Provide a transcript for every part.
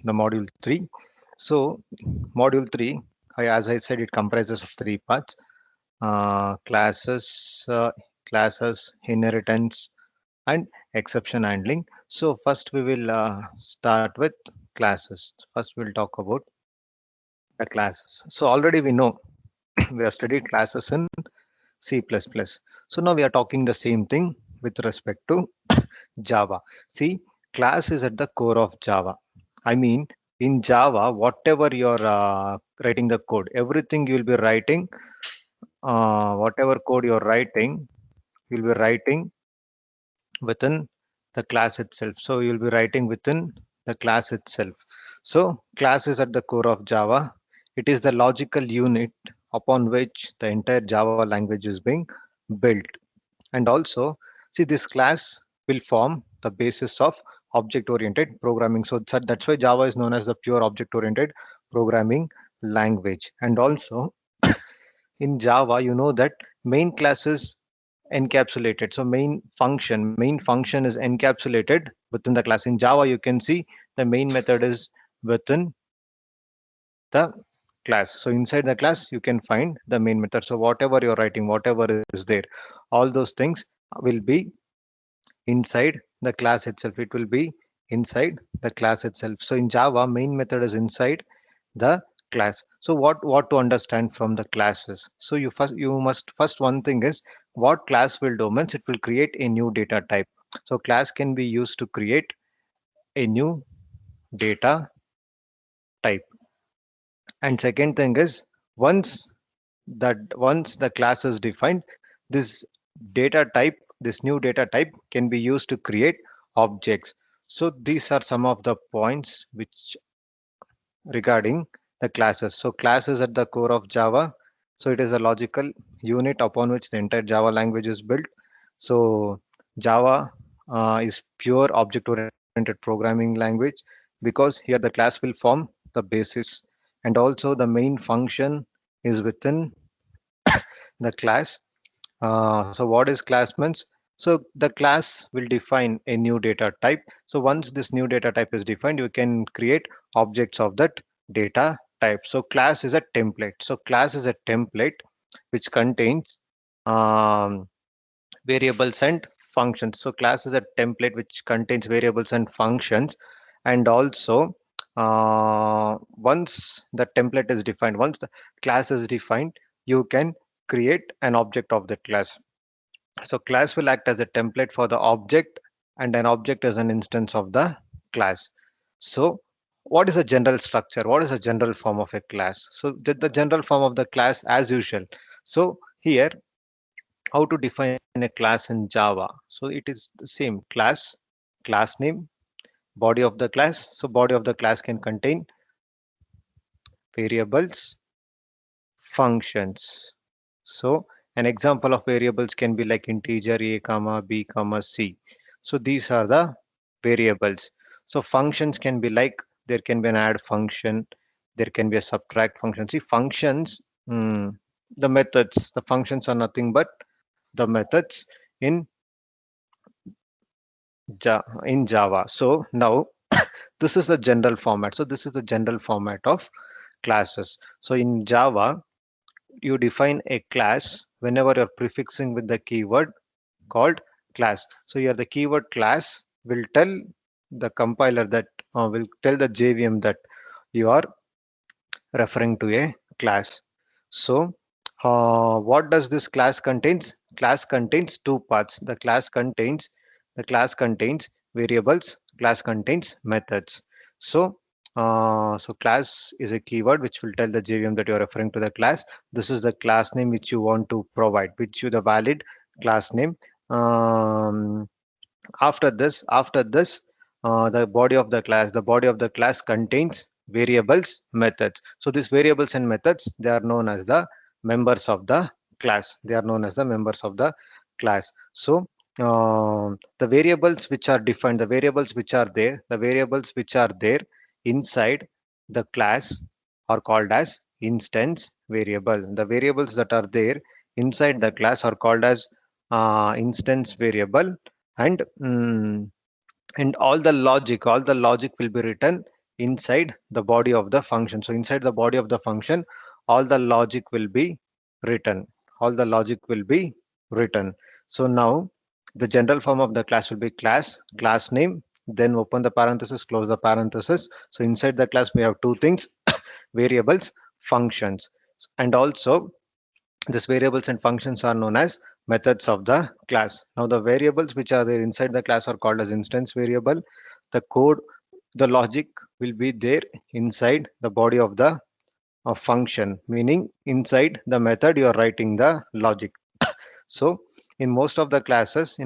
the module 3. So module 3, as I said, it comprises of three parts: classes, inheritance, and exception handling. So first we will start with classes. First we'll talk about the classes. So already we know we have studied classes in C++. So now we are talking the same thing with respect to Java. See, class is at the core of Java. I mean, in Java, whatever you're writing the code, everything you'll be writing, whatever code you're writing, you'll be writing within the class itself. So you'll be writing within the class itself. So class is at the core of Java. It is the logical unit upon which the entire Java language is being built. And also, see, this class will form the basis of object oriented programming. So that's why Java is known as the pure object oriented programming language. And also in Java, you know that main class is encapsulated. So main function is encapsulated within the class. In Java, you can see the main method is within the class. So inside the class, you can find the main method. So whatever you're writing, whatever is there, all those things will be inside the class itself. It will be inside the class itself. So in Java, main method is inside the class. So what to understand from the classes? So you must first, one thing is what class will do means it will create a new data type. So class can be used to create a new data type. And second thing is, once the class is defined, this data type, this new data type can be used to create objects. So these are some of the points which regarding the classes. So class is at the core of Java. So it is a logical unit upon which the entire Java language is built. So Java is pure object oriented programming language, because here the class will form the basis, and also the main function is within the class. So what is class means? So the class will define a new data type. So once this new data type is defined, you can create objects of that data type. So class is a template. So class is a template which contains um, variables and functions. So class is a template which contains variables and functions. And also, once the template is defined, once the class is defined, you can create an object of that class. So class will act as a template for the object, and an object is an instance of the class. So what is a general structure? What is a general form of a class? So the general form of the class as usual. So here, how to define a class in Java? So it is the same: class name, body of the class. So body of the class can contain variables, functions. So an example of variables can be like integer a comma b comma c. So these are the variables. So functions can be like, there can be an add function, there can be a subtract function. See, functions, the methods, the functions are nothing but the methods in in Java. So now this is the general format. So this is the general format of classes. So in Java, you define a class whenever you're prefixing with the keyword called class. So here the keyword class will tell the compiler that, will tell the JVM that you are referring to a class. So what does this class contains? Class contains two parts. The class contains variables, class contains methods. So so class is a keyword which will tell the JVM that you're referring to the class. This is the class name which you want to provide, which you the valid class name. um, after this, the body of the class contains variables, methods. So these variables and methods, they are known as the members of the class. They are known as the members of the class. So the variables which are defined, the variables which are there inside the class are called as instance variable. The variables that are there inside the class are called as instance variable. And all the logic will be written inside the body of the function. So inside the body of the function, all the logic will be written. All the logic will be written. So now the general form of the class will be class name, then open the parenthesis, close the parenthesis. So inside the class we have two things, variables, functions. And also these variables and functions are known as methods of the class. Now the variables which are there inside the class are called as instance variable. The code, the logic will be there inside the body of the function, meaning inside the method you are writing the logic. So in most of the classes,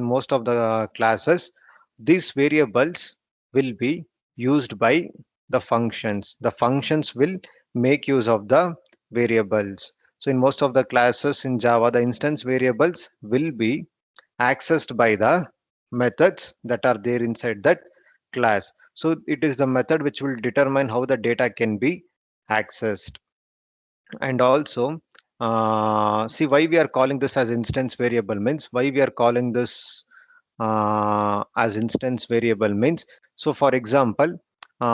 these variables will be used by the functions. The functions will make use of the variables. So in most of the classes in Java, the instance variables will be accessed by the methods that are there inside that class. So it is the method which will determine how the data can be accessed. And also, see why we are calling this as instance variable means, why we are calling this as instance variable means, so for example,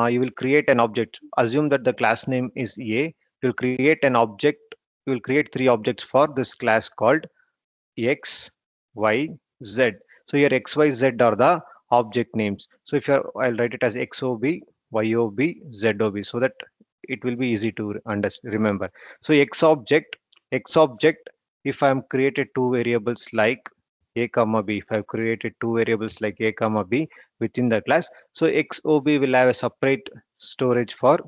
you will create an object. Assume that the class name is A. You'll create an object. You will create three objects for this class called X, Y, Z. So here X, Y, Z are the object names. So if you're, I'll write it as XOB, YOB, ZOB, so that it will be easy to understand, remember. So X object, if I'm created two variables like A comma B, if I've created two variables like A comma B within the class, so XOB will have a separate storage for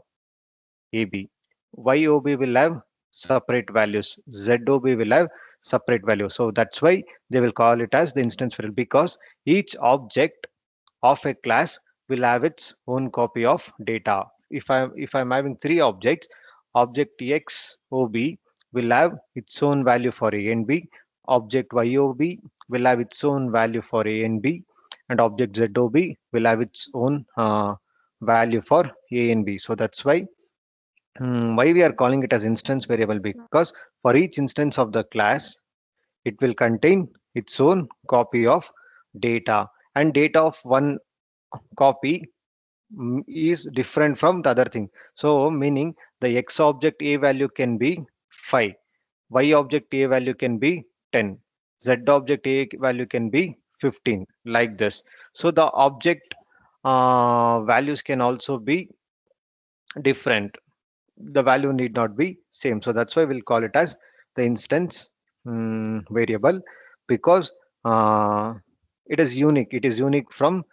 AB. YOB will have separate values. ZOB will have separate values. So that's why they will call it as the instance variable, because each object of a class will have its own copy of data. If I'm having three objects, object XOB will have its own value for A and B. Object YOB will have its own value for A and B, and object ZOB will have its own value for A and B. So that's why we are calling it as instance variable, because for each instance of the class, it will contain its own copy of data, and data of one copy is different from the other thing. So meaning the X object A value can be 5, Y object A value can be 10, Z object A value can be 15, like this. So the object values can also be different. The value need not be same. So that's why we'll call it as the instance variable, because uh, it is unique from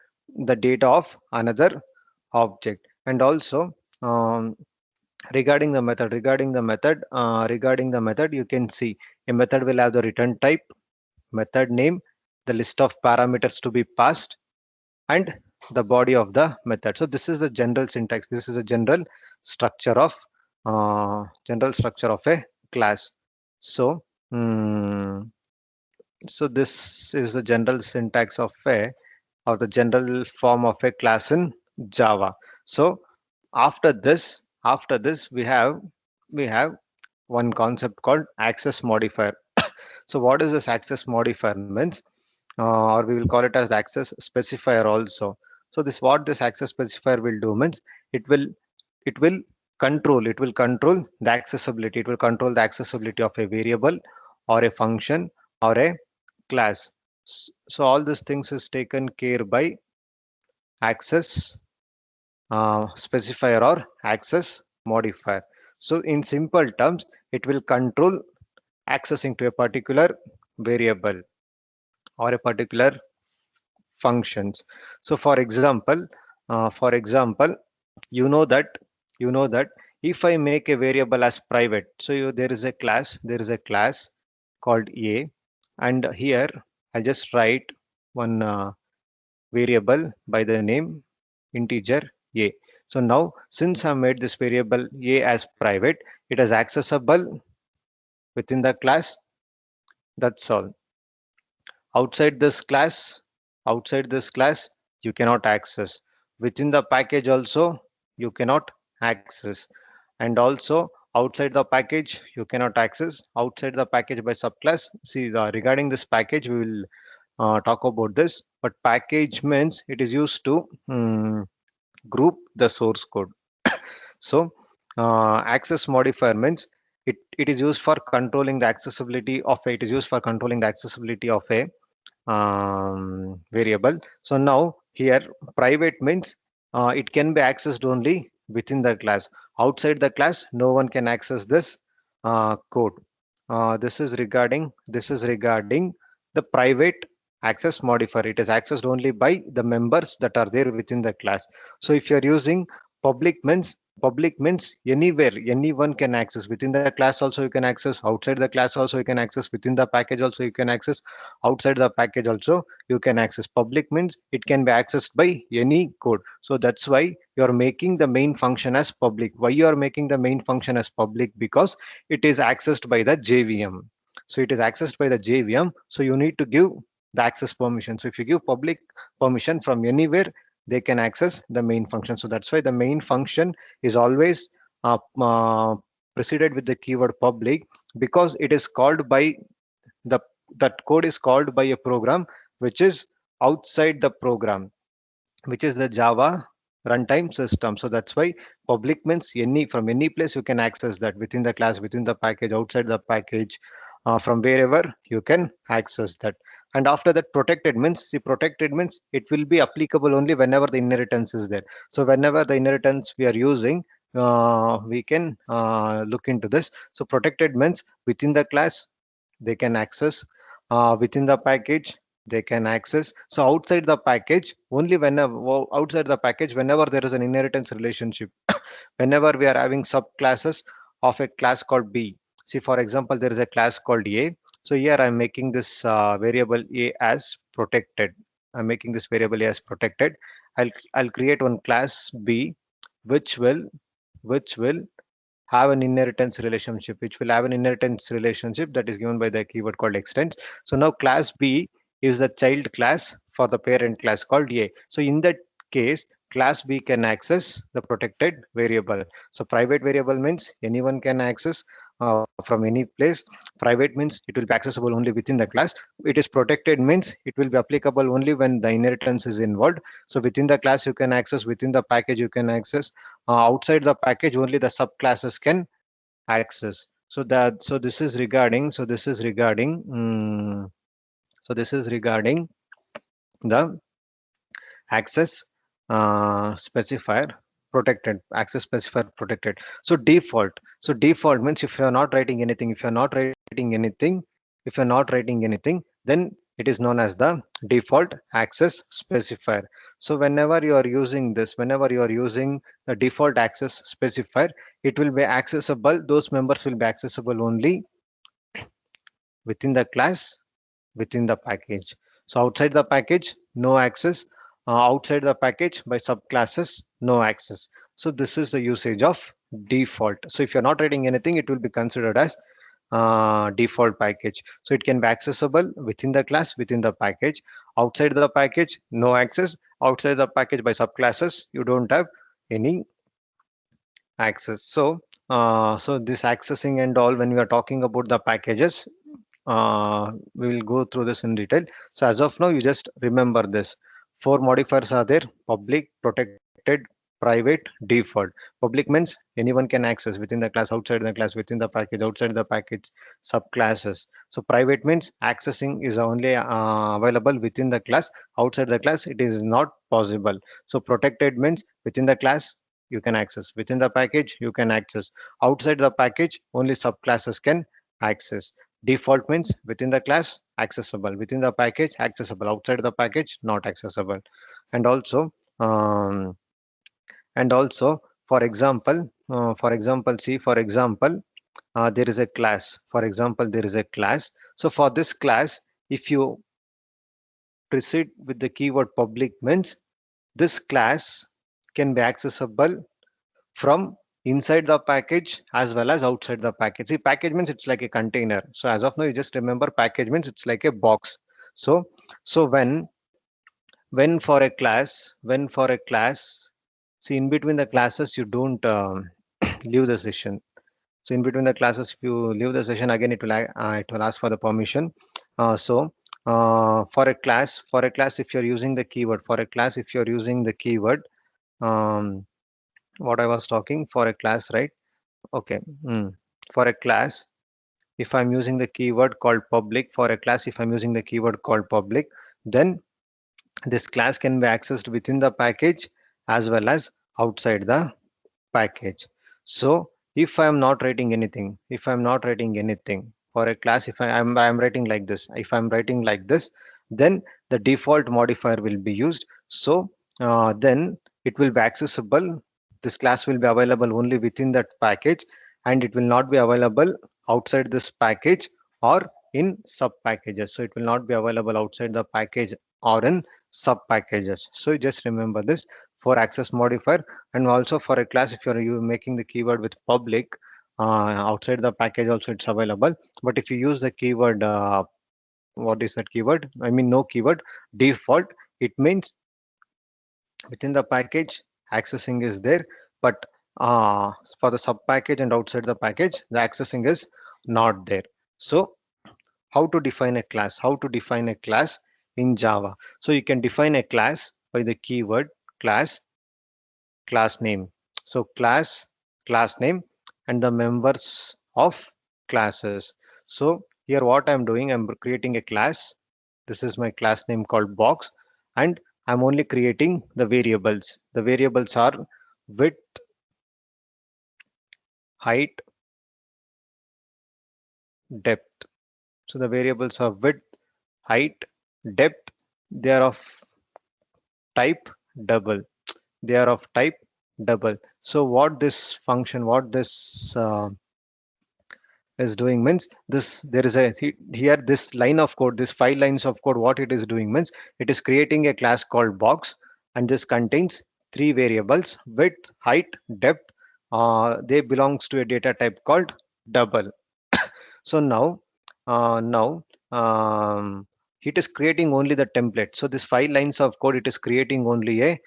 the data of another object. And also, um, regarding the method, you can see a method will have the return type, method name, the list of parameters to be passed, and the body of the method. So this is the general syntax. This is a general structure of a class. So mm, so this is the general syntax of a, or the general form of a class in Java. So after this we have one concept called access modifier. So what is this access modifier means, or we will call it as access specifier also. So this access specifier will do means, it will it will control the accessibility. It will control the accessibility of a variable or a function or a class. So all these things is taken care by access specifier or access modifier. So in simple terms, it will control accessing to a particular variable or a particular functions. So for example, you know that you know that if I make a variable as private, so there is a class called A, and here I'll just write one variable by the name integer A. So now since I made this variable A as private, it is accessible within the class. That's all. Outside this class, outside this class, you cannot access. Within the package also, you cannot access. And also outside the package, you cannot access. Outside the package by subclass. See, regarding this package, we will talk about this. But package means it is used to group the source code. So access modifier means it is used for controlling the accessibility of it is used for controlling the accessibility of a variable. So now here private means it can be accessed only within the class. Outside the class, no one can access this code. This is regarding the private access modifier. It is accessed only by the members that are there within the class. So if you are using public means anywhere anyone can access. Within the class also you can access, outside the class also you can access, within the package also you can access, outside the package also you can access. Public means it can be accessed by any code. So that's why you're making the main function as public. Why you are making the main function as public? Because it is accessed by the JVM. So it is accessed by the JVM, so you need to give the access permission. So if you give public permission, from anywhere they can access the main function. So that's why the main function is always preceded with the keyword public, because it is called by the that code is called by a program which is outside the program, which is the Java runtime system. So that's why public means any, from any place you can access that, within the class, within the package, outside the package, from wherever you can access that. And after that, protected means, see, protected means it will be applicable only whenever the inheritance is there. So whenever the inheritance we are using, we can look into this. So protected means within the class they can access, within the package they can access. So outside the package, only outside the package, whenever there is an inheritance relationship, whenever we are having subclasses of a class called B. See, for example, there is a class called A. So here I'm making this variable A as protected. I'm making this variable A as protected. I'll create one class B, which will have an inheritance relationship, that is given by the keyword called extends. So now class B is the child class for the parent class called A. So in that case, class B can access the protected variable. So private variable means anyone can access from any place. Private means it will be accessible only within the class. It is protected means it will be applicable only when the inheritance is involved. So within the class you can access, within the package you can access, outside the package only the subclasses can access. So this is regarding the access specifier protected. So default means if you are not writing anything, then it is known as the default access specifier. So whenever you are using the default access specifier, it will be accessible, those members will be accessible only within the class, within the package. So outside the package, no access. Outside the package by subclasses, no access. So this is the usage of default. So if you're not writing anything, it will be considered as default package. So it can be accessible within the class, within the package. Outside the package, no access. Outside the package by subclasses, you don't have any access. So this accessing and all, when we are talking about the packages, we will go through this in detail. So as of now, you just remember this. Four modifiers are there: public, protected, private, default. Public means anyone can access, within the class, outside the class, within the package, outside the package, subclasses. So private means accessing is only available within the class. Outside the class, it is not possible. So protected means within the class you can access, within the package you can access, outside the package only subclasses can access. Default means within the class accessible, within the package accessible, outside the package not accessible. And also, um, and also, there is a class. For example, there is a class. So for this class, if you proceed with the keyword public means this class can be accessible from inside the package as well as outside the package. See, package means it's like a container. So as of now, you just remember package means it's like a box. So when for a class, see, in between the classes you don't leave the session. So in between the classes, if you leave the session again, it will ask for the permission. For a class, if you're using the keyword, um, what I was talking for a class, right? Okay. For a class, if I'm using the keyword called public, for a class, if I'm using the keyword called public, then this class can be accessed within the package as well as outside the package. So if I'm not writing anything, if I'm not writing anything for a class, if I'm writing like this, if I'm writing like this, then the default modifier will be used. So then it will be accessible. This class will be available only within that package, and it will not be available outside this package or in sub packages. So it will not be available outside the package or in sub packages. So you just remember this for access modifier. And also for a class, if you're you making the keyword with public, outside the package also it's available. But if you use the keyword, what is that keyword, I mean no keyword, default, it means within the package accessing is there, but for the sub package and outside the package the accessing is not there. So how to define a class, how to define a class in Java? So you can define a class by the keyword class, class name. So class name, and the members of classes. So here what I'm doing, I'm creating a class. This is my class name called box, and I'm only creating the variables. The variables are width, height, depth. So the variables are width, height, depth. They are of type double. They are of type double. So what this function, what this is doing means, this there is a here this line of code, this 5 lines of code, what it is doing means it is creating a class called box, and this contains three variables: width, height, depth. They belongs to a data type called double. So now it is creating only the template. So this 5 lines of code, it is creating only a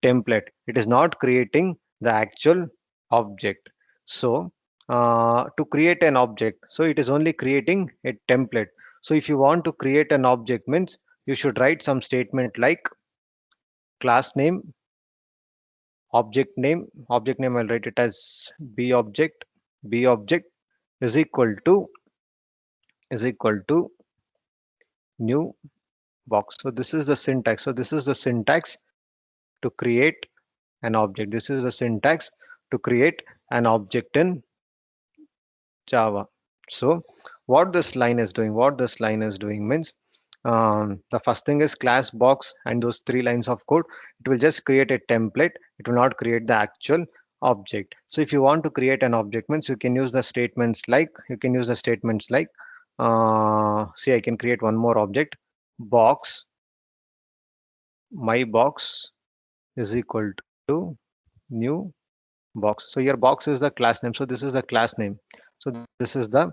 template. It is not creating the actual object. So to create an object, so it is only creating a template. So if you want to create an object means you should write some statement like class name, object name, I'll write it as b object is equal to new box. So this is the syntax. So this is the syntax to create an object. This is the syntax to create an object in Java. So what this line is doing means, the first thing is class box and those 3 lines of code. It will just create a template. It will not create the actual object. So if you want to create an object means you can use the statements like, see, I can create one more object, box, my box is equal to new box. So here box is the class name. So this is the class name. So this is the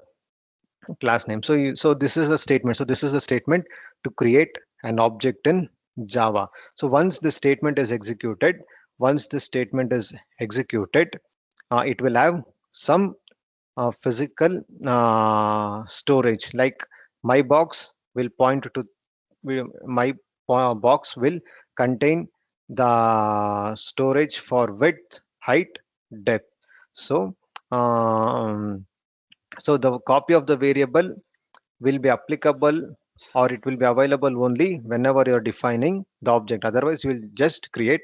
class name. So this is the statement. So this is the statement to create an object in Java. So once the statement is executed, it will have some physical storage. Like my box will point to my box will contain the storage for width, height, depth. So um, so the copy of the variable will be applicable, or it will be available only whenever you're defining the object. Otherwise you will just create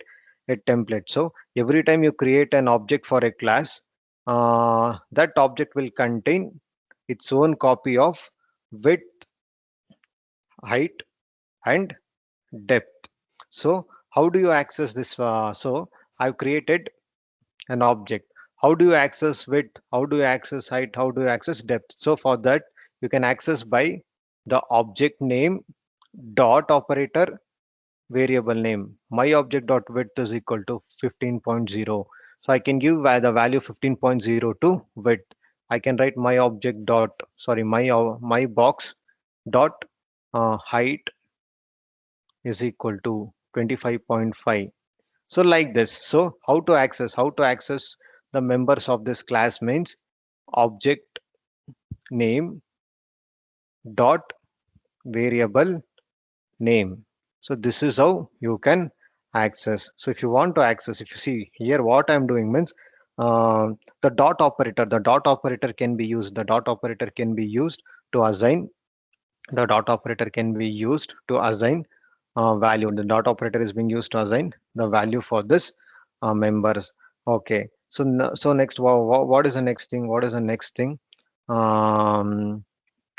a template. So every time you create an object for a class, that object will contain its own copy of width, height, and depth. So how do you access this? So I've created an object. How do you access width? How do you access height? How do you access depth? So for that, you can access by the object name dot operator variable name. My object dot width is equal to 15.0. So I can give the value 15.0 to width. I can write my object dot, sorry, my box dot height is equal to 25.5. So like this. So how to access the members of this class means object name dot variable name. So this is how you can access. So if you want to access, if you see here, what I'm doing means the dot operator can be used. The dot operator can be used to assign. The dot operator can be used to assign value. The dot operator is being used to assign the value for this members. Okay. So so next, what is the next thing? What is the next thing? Um,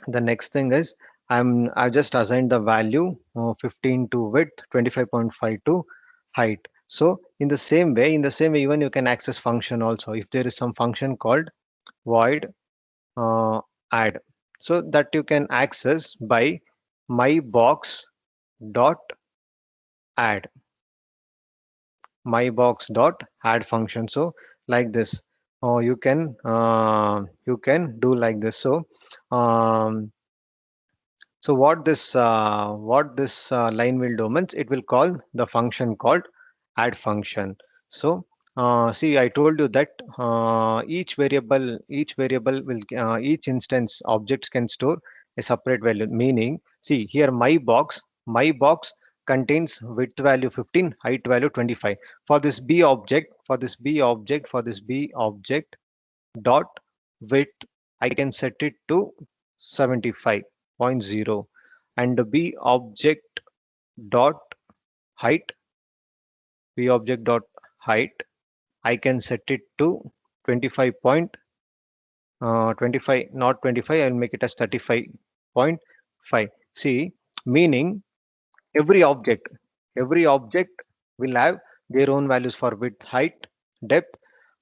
the next thing is I just assigned the value 15 to width, 25.5 to height. So in the same way, even you can access function also. If there is some function called void uh, add, so that you can access by my box dot add, my box dot add function. So like this, you can do like this. So um, So what this line will do means it will call the function called add function. So see, I told you that each variable will each instance objects can store a separate value. Meaning, see here my box contains width value 15, height value 25. For this B object, for this B object dot width, I can set it to 75.0, and the height b object dot height, I can set it to 25, not 25, I'll make it as 35.5. See, meaning every object every object will have their own values for width, height, depth,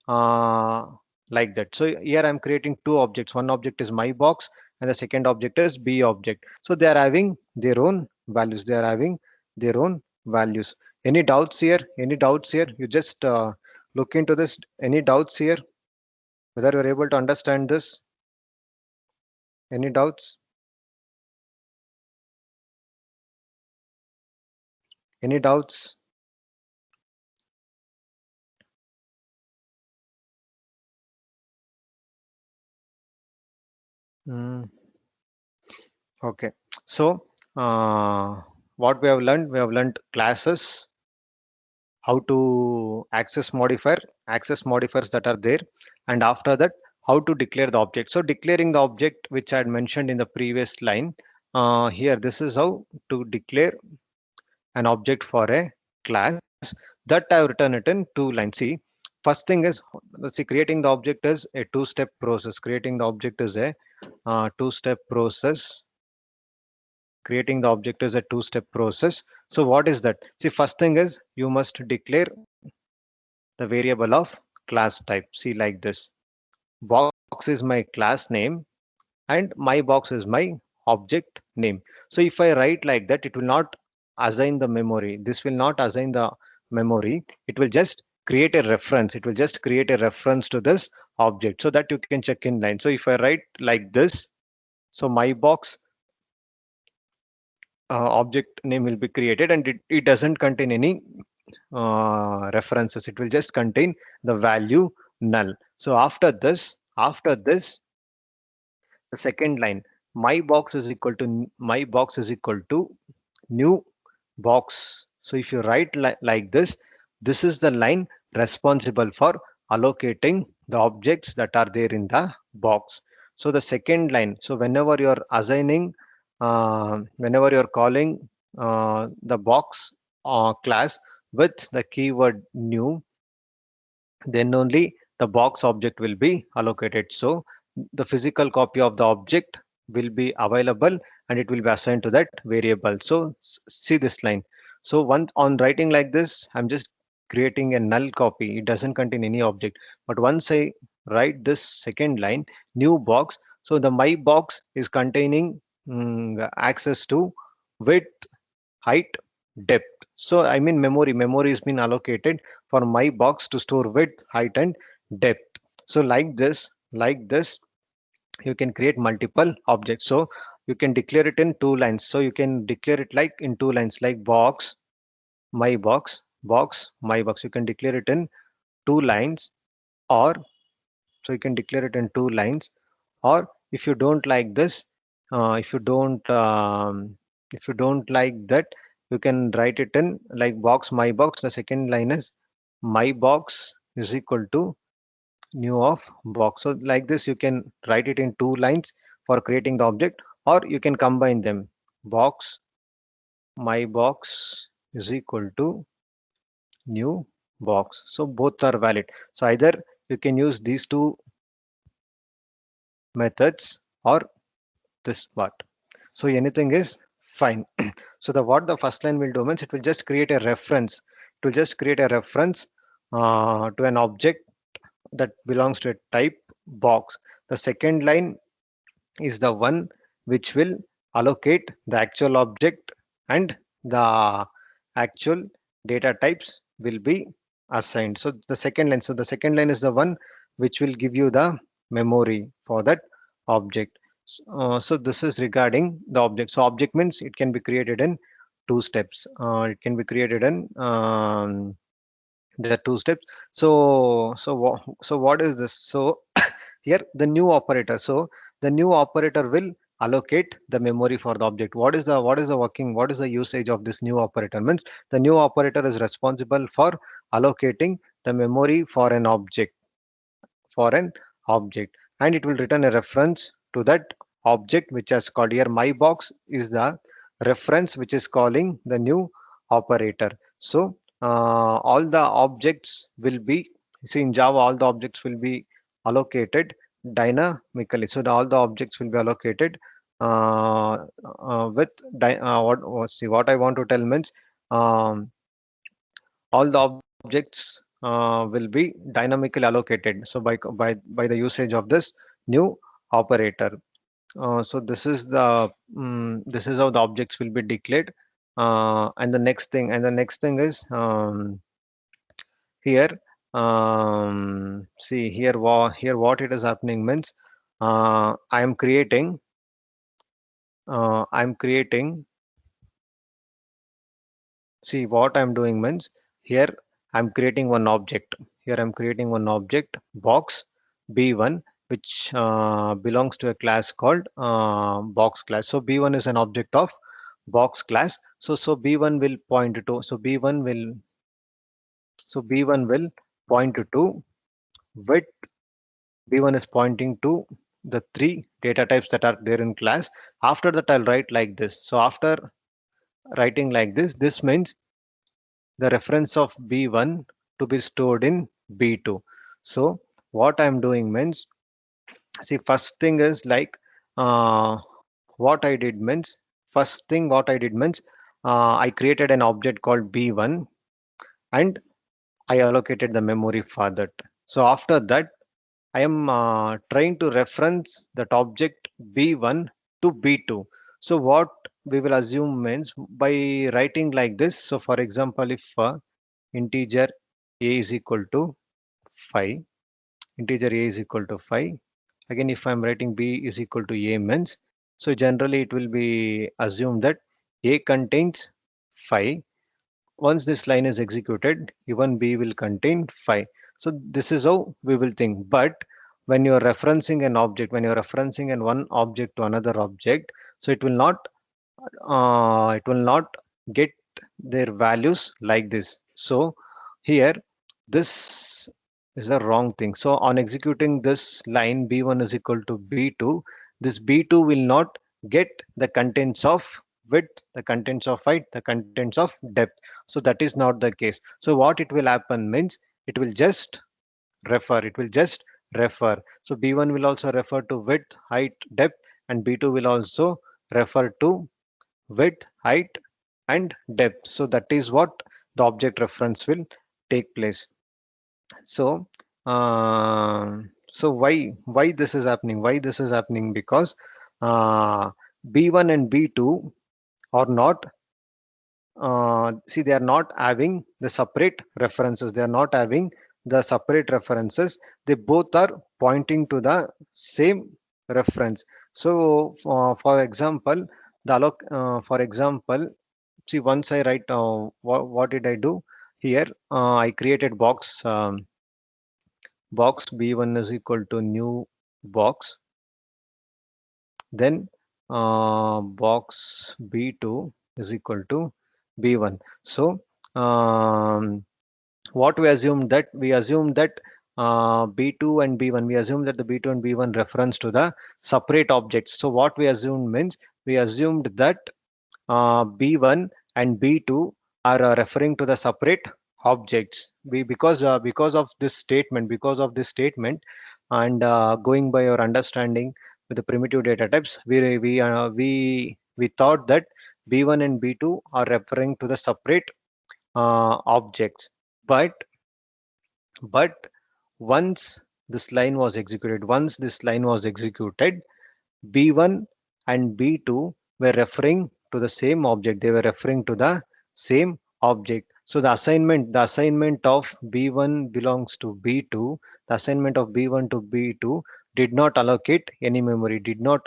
uh, like that. So here I'm creating two objects. One object is my box and the second object is B object. So they are having their own values. They are having their own values. Any doubts here? Any doubts here? You just look into this. Any doubts here? Whether you're able to understand this? Any doubts? Any doubts? Mm, okay. So what we have learned classes, how to access modifiers that are there, and after that how to declare the object. So declaring the object, which I had mentioned in the previous line, here this is how to declare an object for a class. That I have written it in two lines. See, first thing is, let's see, creating the object is a two-step process. Creating the object is a two-step process. Creating the object is a two-step process. So what is that? See, first thing is you must declare the variable of class type. See, like this, box is my class name and my box is my object name. So if I write like that, it will not assign the memory. This will not assign the memory. It will just create a reference. It will just create a reference to this object so that you can check in line. So if I write like this, so my box object name will be created, and it doesn't contain any references. It will just contain the value null. So after this, the second line, my box is equal to new box. So if you write like this is the line responsible for allocating the objects that are there in the box. So the second line, so whenever you're calling the box class with the keyword new, then only the box object will be allocated. So the physical copy of the object will be available and it will be assigned to that variable. So see this line. So once on writing like this, I'm just creating a null copy. It doesn't contain any object. But once I write this second line, new box, so the my box is containing access to width, height, depth. So I mean memory has been allocated for my box to store width, height, and depth. So like this, you can create multiple objects. So you can declare it in two lines. So you can declare it like in two lines, like box, my box, box, my box. You can declare it in two lines, or so you can declare it in two lines, or if you don't like this, if you don't like that, you can write it in like box my box. The second line is my box is equal to new of box. So like this you can write it in two lines for creating the object, or you can combine them. Box my box is equal to new box. So both are valid. So either you can use these two methods or this part. So anything is fine. So the what the first line will do means it will just create a reference. It will just create a reference to an object that belongs to a type box. The second line is the one which will allocate the actual object, and the actual data types will be assigned. So the second line is the one which will give you the memory for that object. So this is regarding the object. So object means it can be created in two steps. It can be created in the two steps. So what is this? So here the new operator. So the new operator will allocate the memory for the object. What is the usage of this new operator? Means the new operator is responsible for allocating the memory for an object, and it will return a reference to that object which has called. Here my box is the reference which is calling the new operator. So all the objects will be, see in Java all the objects will be allocated dynamically. So all the objects will be allocated uh, with what I want to tell means um, all the objects will be dynamically allocated. So by the usage of this new operator. So this is how the objects will be declared. And the next thing is here. See here, here what it is happening means I am creating. See what I'm doing means here I'm creating one object. Here I'm creating one object box B1, which belongs to a class called box class. So B1 is an object of box class. So B1 will point to B1 will point to width. B1 is pointing to the three data types that are there in class. After that I'll write like this. So after writing like this means the reference of B1 to be stored in B2. So what I'm doing means, see first thing is like what I did means, I created an object called B1 and I allocated the memory for that. So after that I am trying to reference that object B1 to B2. So what we will assume means by writing like this. So for example, if integer a is equal to 5, integer a is equal to 5. Again, if I'm writing b is equal to a means, so generally it will be assumed that a contains 5. Once this line is executed, even b will contain 5. So this is how we will think. But when you are referencing an object, when you are referencing an one object to another object, so it will not get their values like this. So here this is the wrong thing. So on executing this line b1 is equal to b2, this b2 will not get the contents of width, the contents of height, the contents of depth. So that is not the case. So what it will happen means it will just refer. So b1 will also refer to width, height, depth, and b2 will also refer to width, height, and depth. So that is what the object reference will take place. So, why this is happening? Why this is happening? Because uh, B1 and B2 are not, see, they are not having the separate references. They are not having the separate references. They both are pointing to the same reference. So, for example, for example, see once I write what did I do here, I created box b1 is equal to new box, then box b2 is equal to B1. So what we assumed that B2 and B1, we assumed that the B2 and B1 reference to the separate objects. So what we assumed means we assumed that B1 and B2 are referring to the separate objects. Because of this statement, and going by our understanding with the primitive data types, we thought that B1 and B2 are referring to the separate objects. But but once this line was executed, B1 and B2 were referring to the same object. They were referring to the same object. So the assignment of B1 belongs to B2. The assignment of B1 to B2 did not allocate any memory, any did not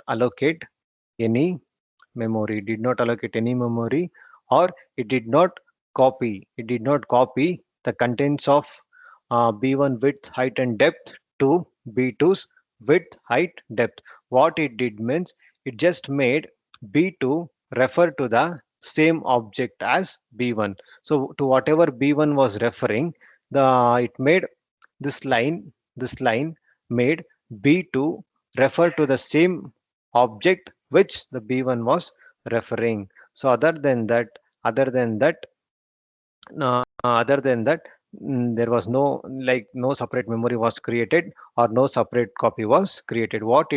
allocate any memory, or it did not copy the contents of B1 width, height, and depth to B2's width, height, depth. What it did means it just made B2 refer to the same object as B1. So to whatever B1 was referring, the it made this line made B2 refer to the same object which the B1 was referring. So other than that, there was no separate memory was created, or no separate copy was created. What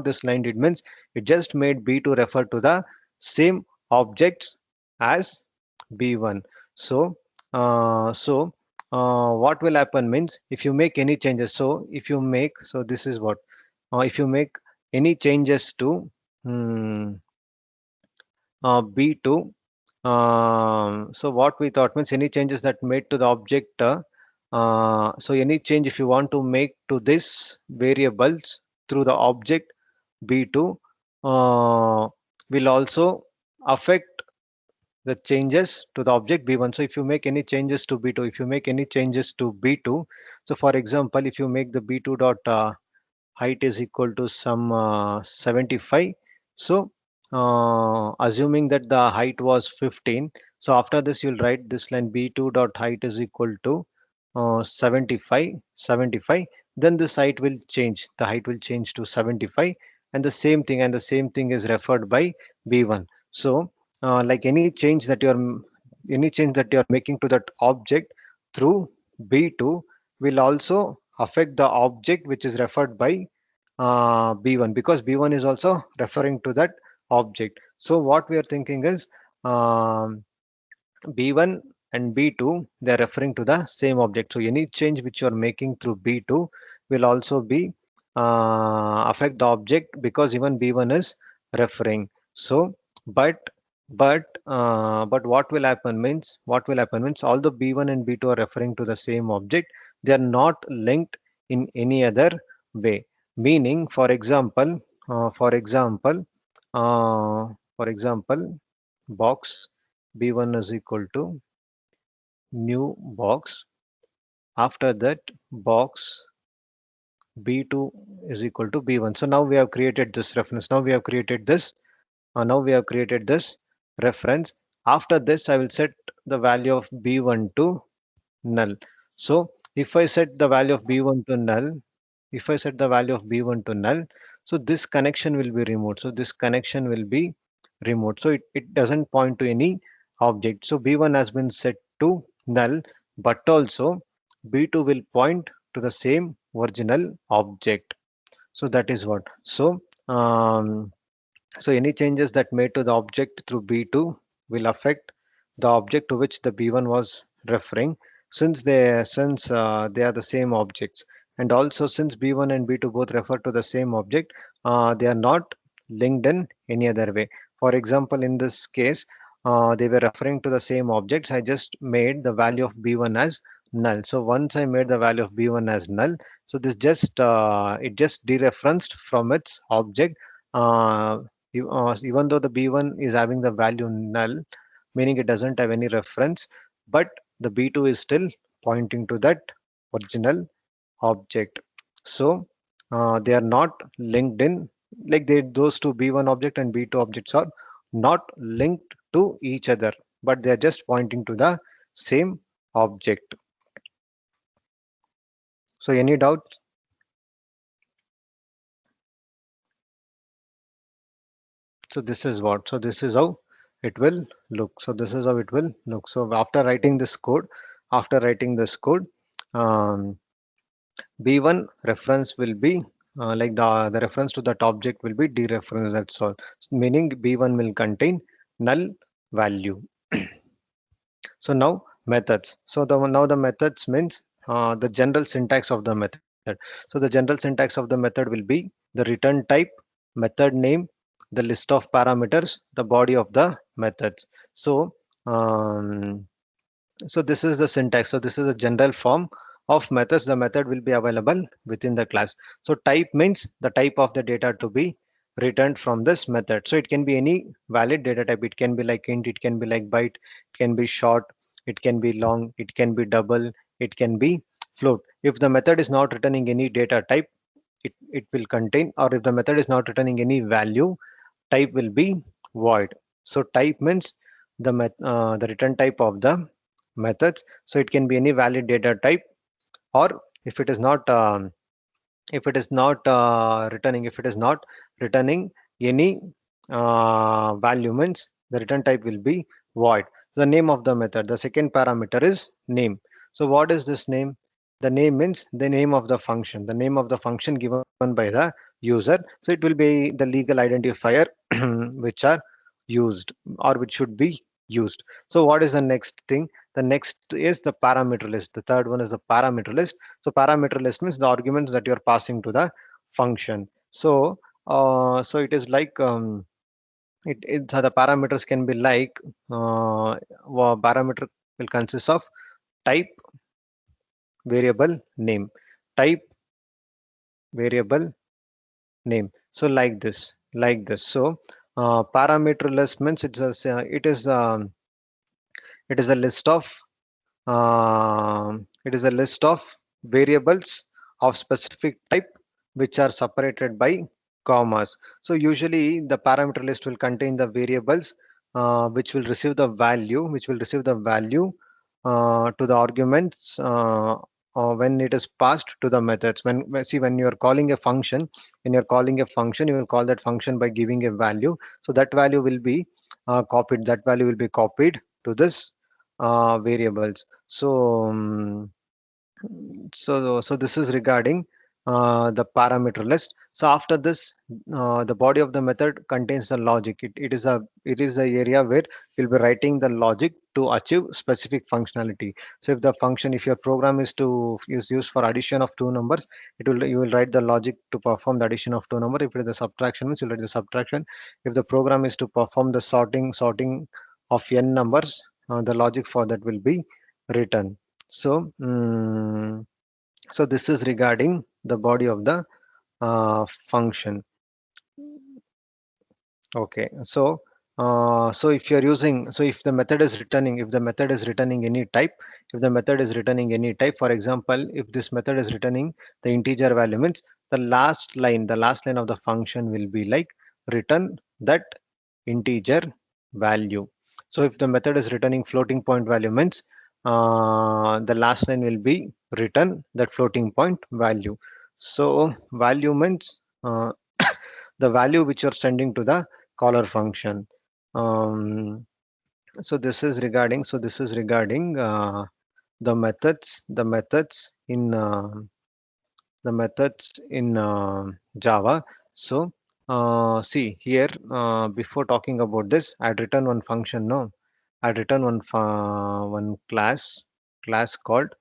this line did means it just made B2 refer to the same objects as B1. So what will happen means if you make any changes. So if you make so this is what if you make any changes to hmm, B2. So what we thought means any changes that made to the object. So any change if you want to make to this variables through the object B2 will also affect the changes to the object B1. So if you make any changes to B2, so for example, if you make the B2 dot height is equal to some 75. So assuming that the height was 15, so after this you'll write this line b2 dot height is equal to 75. Then this height will change, the height will change to 75, and the same thing is referred by b1. So like any change that you're making to that object through b2 will also affect the object which is referred by B1, because B1 is also referring to that object. So what we are thinking is um, B1 and B2, they are referring to the same object. So any change which you are making through B2 will also be affect the object, because even B1 is referring. So but but what will happen means although B1 and B2 are referring to the same object, they are not linked in any other way. Meaning, for example, box B1 is equal to new box. After that, box B2 is equal to B1. So now we have created this reference. Now we have created this reference. After this, I will set the value of B1 to null. So if I set the value of B1 to null, if I set the value of B1 to null, so this connection will be removed. So it doesn't point to any object. So B1 has been set to null, but also B2 will point to the same original object. So that is what. So any changes that made to the object through B2 will affect the object to which the B1 was referring, since they are the same objects. And also since B1 and B2 both refer to the same object, they are not linked in any other way. For example, in this case, they were referring to the same objects. I just made the value of B1 as null. So once I made the value of B1 as null, so this just it just dereferenced from its object. Uh, Even though the B1 is having the value null, meaning it doesn't have any reference, but the B2 is still pointing to that original object. So they are not linked in, those two B1 object and B2 objects are not linked to each other. but they are just pointing to the same object. So any doubts? So this is what, so this is how it will look. So this is how it will look. So after writing this code, um, B1 reference will be like the reference to that object will be dereference, that's all. Meaning B1 will contain null value. So now methods. So now the methods means the general syntax of the method. So the general syntax of the method will be the return type, method name, the list of parameters, the body of the methods. So um, so this is the syntax. So this is a general form of methods. The method will be available within the class. So type means the type of the data to be returned from this method. So it can be any valid data type. It can be like int, it can be like byte, it can be short, it can be long, it can be double, it can be float. If the method is not returning any data type, it will contain, or if the method is not returning any value, type will be void. So type means the return type of the methods. So it can be any valid data type, or if it is not returning, if it is not returning any value, means the return type will be void. The name of the method, the second parameter is name. So what is this name? The name means the name of the function, the name of the function given by the user. So it will be the legal identifier which are used, or which should be used. So what is the next thing? The next is the parameter list. The third one is the parameter list. So parameter list means the arguments that you are passing to the function. So so it is like the parameters can be like parameter will consist of type, variable, name, type, variable, name. So like this. So parameter list means it is a list of it is a list of variables of specific type which are separated by commas. So usually the parameter list will contain the variables which will receive the value to the arguments when it is passed to the methods. When you are calling a function, you will call that function by giving a value. So that value will be copied to this variables. So so this is regarding the parameter list. So after this, the body of the method contains the logic. It is the area where you'll be writing the logic to achieve specific functionality. So if your program is used for addition of two numbers, you will write the logic to perform the addition of two numbers. If it is a subtraction, means you'll write the subtraction. If the program is to perform the sorting of n numbers, the logic for that will be written. So so this is regarding the body of the function. Okay, so so if you're using, so if the method is returning, any type, for example, if this method is returning the integer value, means the last line of the function will be like return that integer value. So if the method is returning floating point value, means the last line will be return that floating point value. So value means the value which you're sending to the caller function. um, this is regarding the methods in Java. So see here, before talking about this, I'd written one function. No, I'd written one class called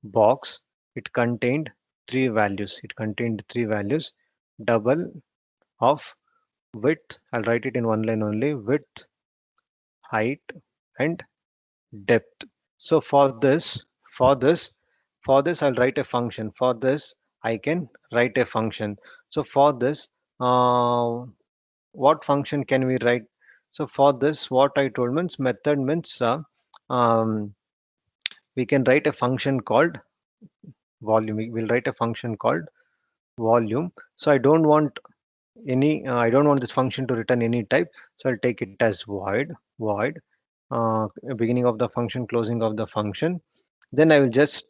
box. It contained three values. Double of width. I'll write it in one line only. Width, height, and depth. So for this I'll write a function. For this I can write a function. So for this, what function can we write? So for this, what I told means method means um, we can write a function called volume. We will write a function called volume. So I don't want this function to return any type. So I'll take it as void. beginning of the function, closing of the function. Then I'll just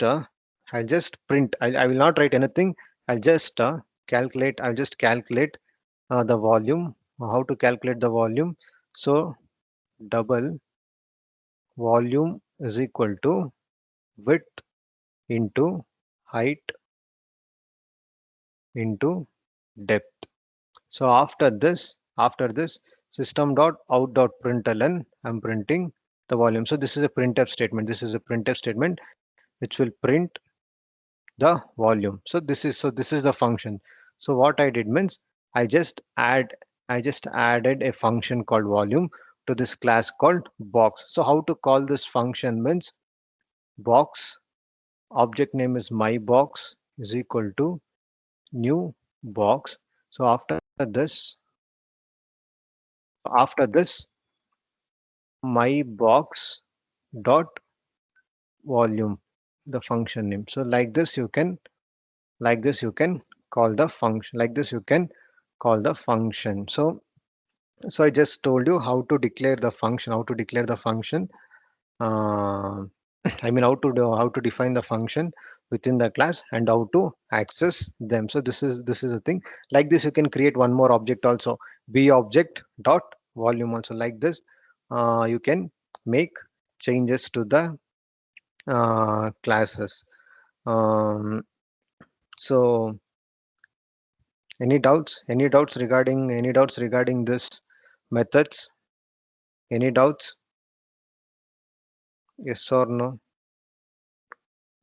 print. I will not write anything. I'll just calculate. I'll just calculate the volume. How to calculate the volume? So double volume is equal to width into height into depth. So after this system dot out dot println, I'm printing the volume. So this is a printf statement. This is a printf statement which will print the volume. So this is the function. So what I did means I just added a function called volume to this class called box. So how to call this function means box object name is my box is equal to new box. So after this my box dot volume, the function name. So like this you can call the function, like this you can call the function. So I just told you how to declare the function, uh, I mean how to define the function within the class and how to access them. So this is a thing. Like this you can create one more object also, b object dot volume. Also like this you can make changes to the classes. um, so any doubts regarding this methods? Any doubts? Yes or no?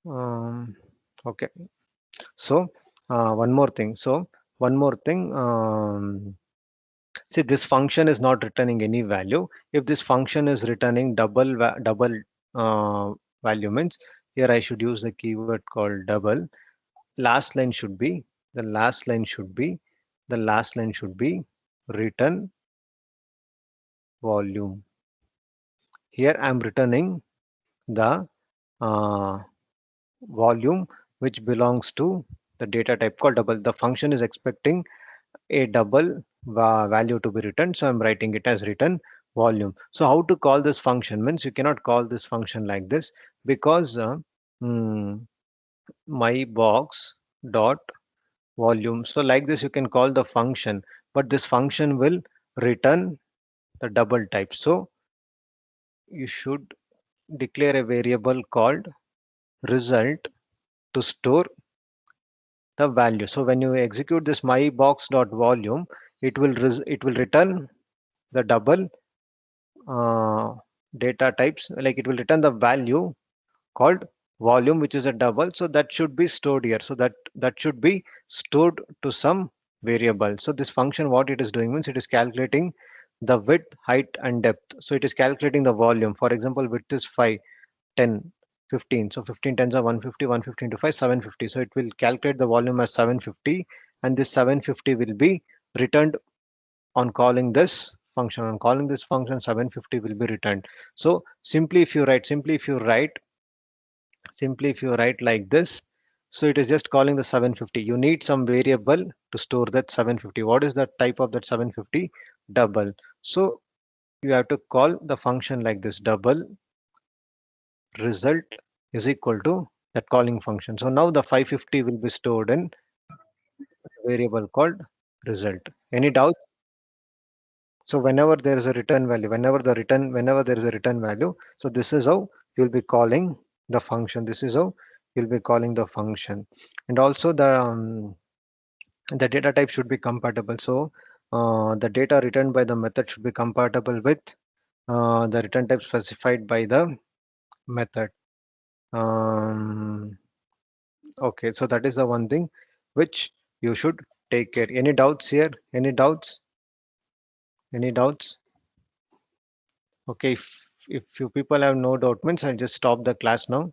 um, okay. So one more thing. See, this function is not returning any value. If this function is returning double value means here I should use the keyword called double. Last line should be the last line should be the last line should be return volume. Here I'm returning the uh, volume which belongs to the data type called double. The function is expecting a double value to be returned, so I'm writing it as return volume. So how to call this function means you cannot call this function like this because mm, my box dot volume. So like this you can call the function, but this function will return the double type. So you should declare a variable called result to store the value. So when you execute this my box dot volume, it will return the double uh, data types, like it will return the value called volume which is a double. So that should be stored here. So that should be stored to some variable. So this function what it is doing means it is calculating the width, height and depth. So it is calculating the volume. For example, width is 5, 10, 15. So 15 tens are 150, 150 into 5, 750. So it will calculate the volume as 750, and this 750 will be returned on calling this function. On calling this function, 750 will be returned. So simply if you write like this, so it is just calling the 750. You need some variable to store that 750. What is the type of that 750? Double. So you have to call the function like this, double result is equal to that calling function. So now the 550 will be stored in a variable called result. Any doubt? So whenever there is a return value, whenever there is a return value, so this is how you'll be calling the function. This is how you'll be calling the function. And also the data type should be compatible. So the data returned by the method should be compatible with the return type specified by the method. Um, okay, so that is the one thing which you should take care. Any doubts here? Any doubts? Any doubts? Okay, if few people have no doubt means I'll just stop the class now.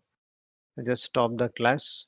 I just stop the class.